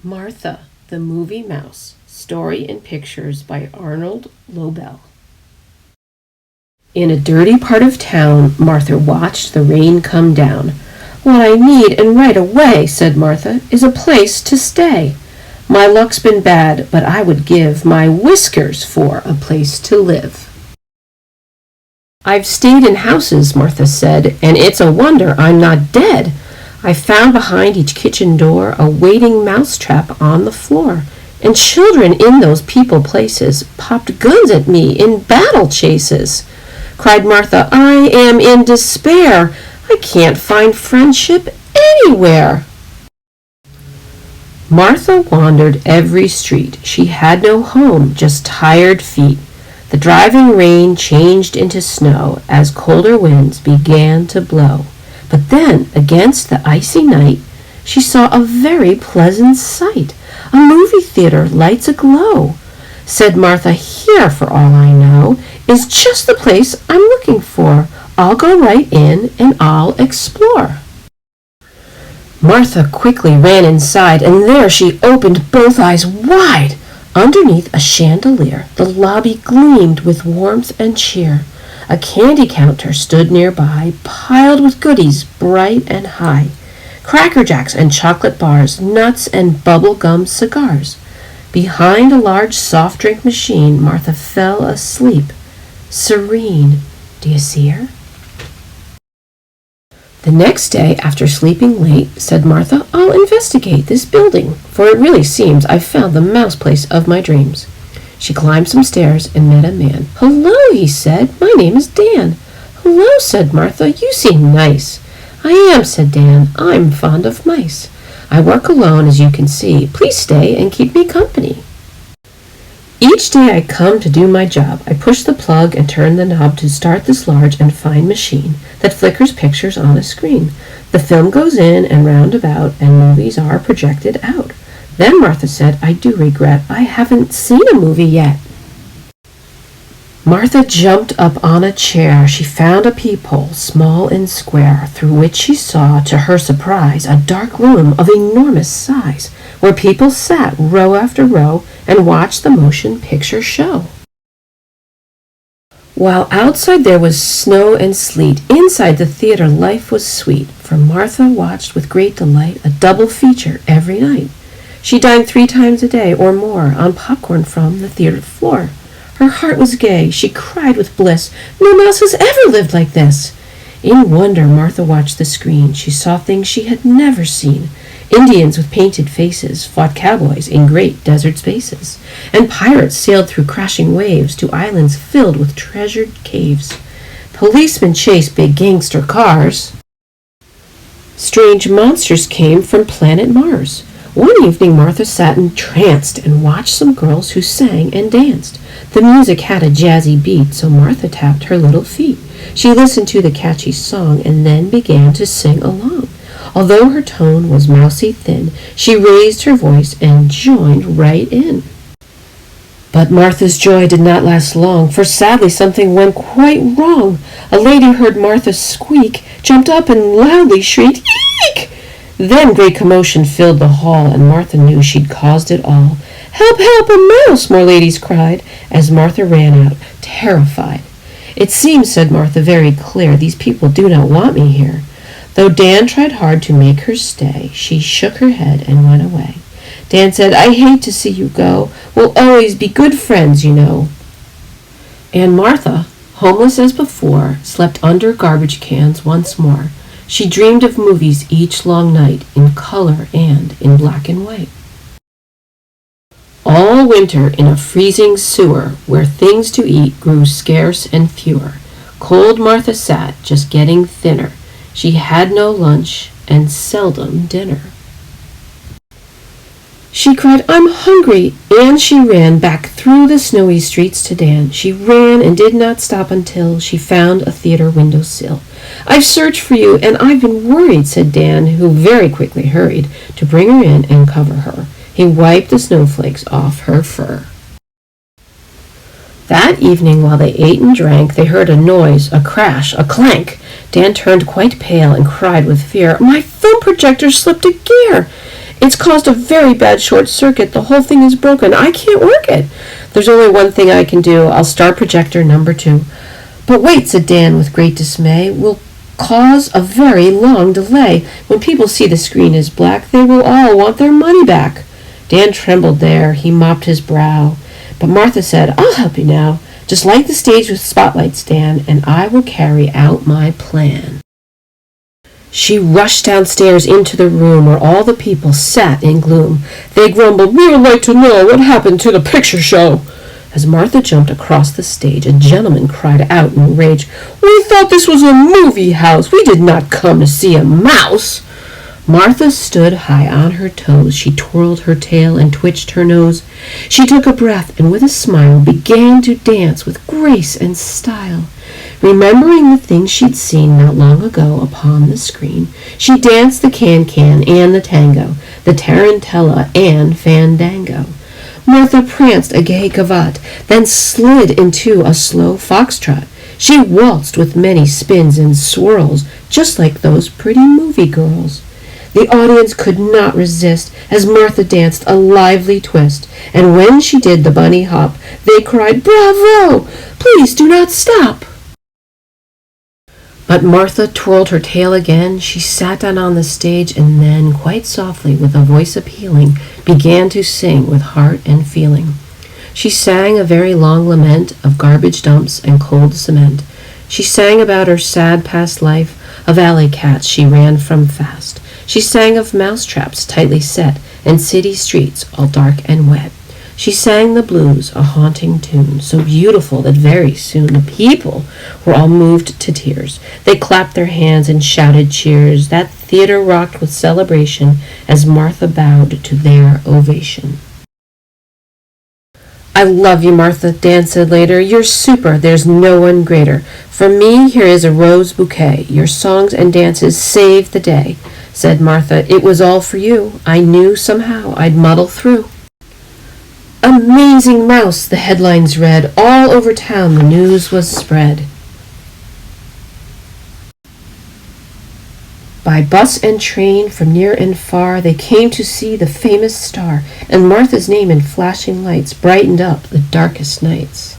Martha, the Movie Mouse, Story and Pictures by Arnold Lobel. In a dirty part of town, Martha watched the rain come down. "What I need, and right away," said Martha, "is a place to stay. My luck's been bad, but I would give my whiskers for a place to live." "I've stayed in houses," Martha said, "and it's a wonder I'm not dead. I found behind each kitchen door a waiting mousetrap on the floor, and children in those people places popped guns at me in battle chases." Cried Martha, "I am in despair. I can't find friendship anywhere." Martha wandered every street. She had no home, just tired feet. The driving rain changed into snow as colder winds began to blow. But then, against the icy night, she saw a very pleasant sight. A movie theater, lights aglow. Said Martha, "Here, for all I know, is just the place I'm looking for. I'll go right in and I'll explore." Martha quickly ran inside, and there she opened both eyes wide. Underneath a chandelier, the lobby gleamed with warmth and cheer. A candy counter stood nearby, piled with goodies bright and high. Cracker Jacks and chocolate bars, nuts and bubble-gum cigars. Behind a large soft drink machine, Martha fell asleep, serene. Do you see her? The next day, after sleeping late, said Martha, "I'll investigate this building, for it really seems I've found the mouse place of my dreams." She climbed some stairs and met a man. "Hello," he said, "my name is Dan." "Hello," said Martha, "you seem nice." "I am," said Dan, "I'm fond of mice. I work alone, as you can see. Please stay and keep me company. Each day I come to do my job. I push the plug and turn the knob to start this large and fine machine that flickers pictures on a screen. The film goes in and round about, and movies are projected out." Then Martha said, "I do regret I haven't seen a movie yet." Martha jumped up on a chair. She found a peephole, small and square, through which she saw, to her surprise, a dark room of enormous size, where people sat row after row and watched the motion picture show. While outside there was snow and sleet, inside the theater life was sweet, for Martha watched with great delight a double feature every night. She dined 3 times a day or more on popcorn from the theater floor. Her heart was gay. She cried with bliss. No mouse has ever lived like this. In wonder, Martha watched the screen. She saw things she had never seen. Indians with painted faces fought cowboys in great desert spaces, and pirates sailed through crashing waves to islands filled with treasured caves. Policemen chased big gangster cars. Strange monsters came from planet Mars. One evening Martha sat entranced and watched some girls who sang and danced. The music had a jazzy beat, so Martha tapped her little feet. She listened to the catchy song and then began to sing along. Although her tone was mousy thin, she raised her voice and joined right in. But Martha's joy did not last long, for sadly something went quite wrong. A lady heard Martha squeak, jumped up and loudly shrieked, "Eek!" Then great commotion filled the hall, and Martha knew she'd caused it all. "Help, help, a mouse!" more ladies cried, as Martha ran out, terrified. "It seems," said Martha very clear, "these people do not want me here." Though Dan tried hard to make her stay, she shook her head and went away. Dan said, "I hate to see you go. We'll always be good friends, you know." And Martha, homeless as before, slept under garbage cans once more. She dreamed of movies each long night, in color and in black and white. All winter in a freezing sewer, where things to eat grew scarce and fewer, cold Martha sat, just getting thinner. She had no lunch and seldom dinner. She cried, "I'm hungry," and she ran back through the snowy streets to Dan. She ran and did not stop until she found a theater windowsill. "I've searched for you, and I've been worried," said Dan, who very quickly hurried to bring her in and cover her. He wiped the snowflakes off her fur. That evening, while they ate and drank, they heard a noise, a crash, a clank. Dan turned quite pale and cried with fear, "My film projector slipped a gear!" It's caused a very bad short circuit. The whole thing is broken. I can't work it. There's only one thing I can do. I'll start projector number 2. But wait, said Dan with great dismay. We'll cause a very long delay. When people see the screen is black, they will all want their money back. Dan trembled there. He mopped his brow. But Martha said, I'll help you now. Just light the stage with spotlights, Dan, and I will carry out my plan. She rushed downstairs into the room where all the people sat in gloom. They grumbled, We would like to know what happened to the picture show. As Martha jumped across the stage, a gentleman cried out in rage, We thought this was a movie house. We did not come to see a mouse. Martha stood high on her toes. She twirled her tail and twitched her nose. She took a breath and with a smile began to dance with grace and style. Remembering the things she'd seen not long ago upon the screen, she danced the can-can and the tango, the tarantella and fandango. Martha pranced a gay gavotte, then slid into a slow foxtrot. She waltzed with many spins and swirls, just like those pretty movie girls. The audience could not resist as Martha danced a lively twist, and when she did the bunny hop, they cried, Bravo! Please do not stop! But Martha twirled her tail again. She sat down on the stage and then, quite softly, with a voice appealing, began to sing with heart and feeling. She sang a very long lament of garbage dumps and cold cement. She sang about her sad past life, of alley cats she ran from fast. She sang of mousetraps tightly set and city streets all dark and wet. She sang the blues, a haunting tune, so beautiful that very soon the people were all moved to tears. They clapped their hands and shouted cheers. That theater rocked with celebration as Martha bowed to their ovation. I love you, Martha, Dan said later. You're super. There's no one greater. For me, here is a rose bouquet. Your songs and dances saved the day, said Martha. It was all for you. I knew somehow I'd muddle through. Amazing Mouse, the headlines read. All over town the news was spread. By bus and train from near and far they came to see the famous star, and Martha's name in flashing lights brightened up the darkest nights.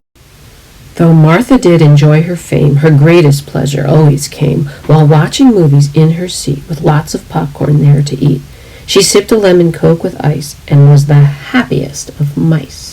Though Martha did enjoy her fame, her greatest pleasure always came while watching movies in her seat with lots of popcorn there to eat. She sipped a lemon Coke with ice and was the happiest of mice.